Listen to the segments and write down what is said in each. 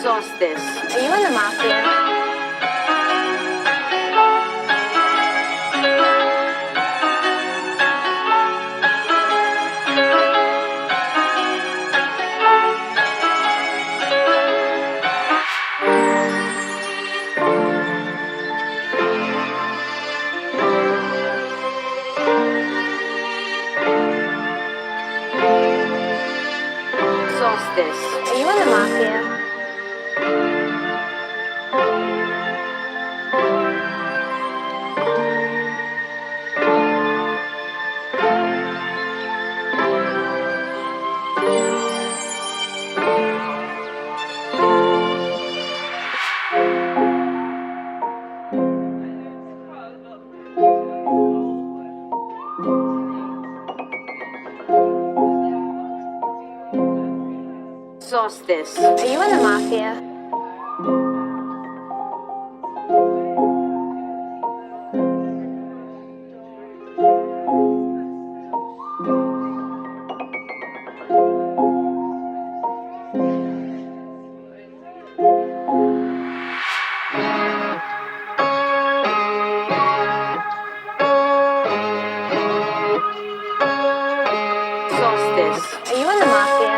Solstice. Are you in the Mafia? Solstice. Are you in the Mafia? Solstice. Are you in the Mafia? Solstice. Are you in the Mafia?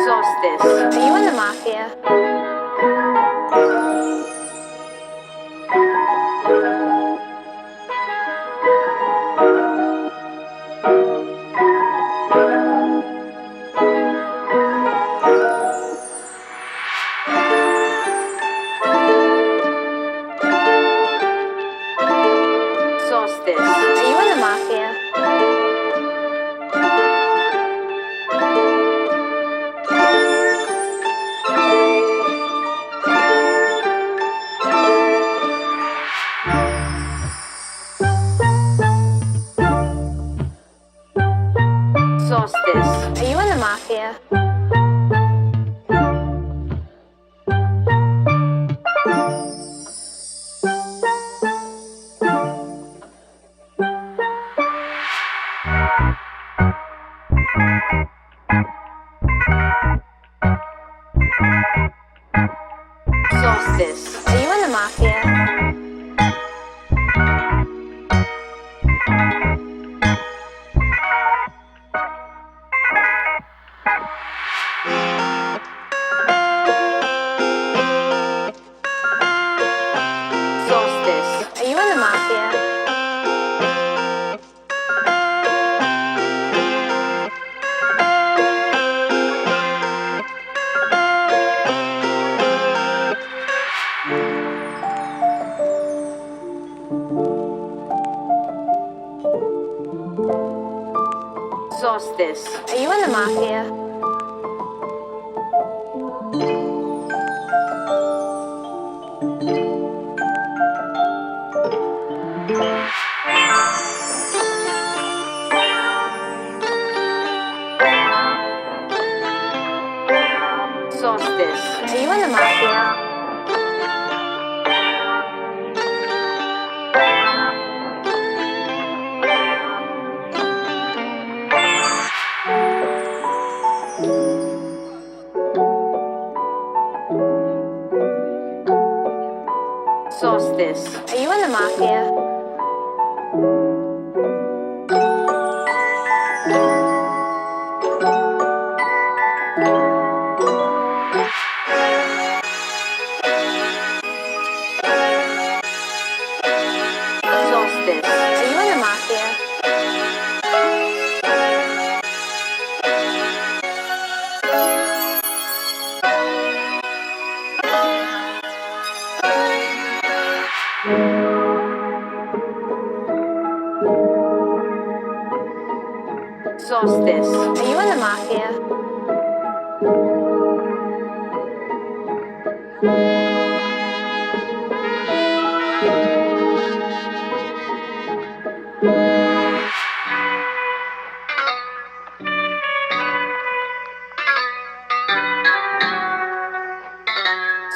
Solstice. Are you in the Mafia? Solstice. Are you in the Mafia? Solstice. Are you in the Mafia? Solstice. Are you in the Mafia? Solstice. Are you in the Mafia? Solstice. Are you in the Mafia? Solstice. Are you in the Mafia? Solstice. Are you in the Mafia? Solstice. Are you in the Mafia?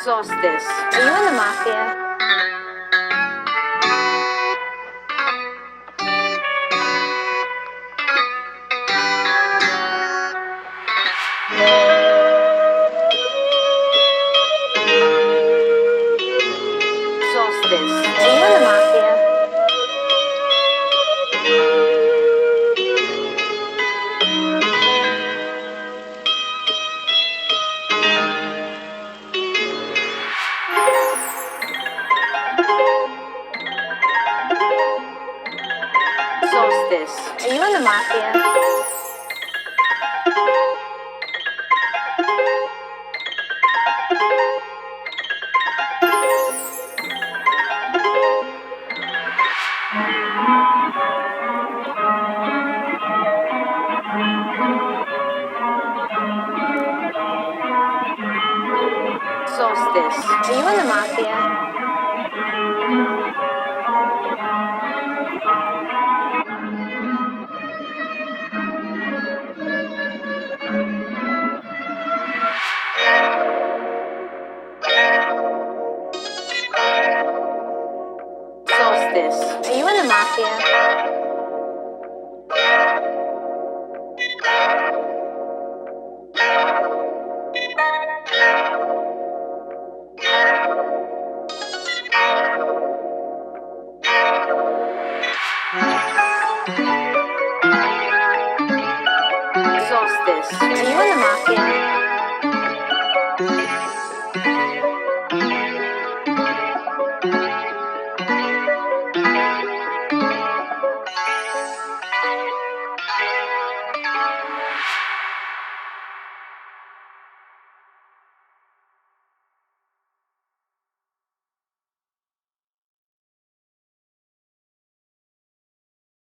Solstice. Are you in the Mafia? Solstice. Are you in the Mafia? Solstice. Are you in the Mafia? Solstice. Are you in the Mafia?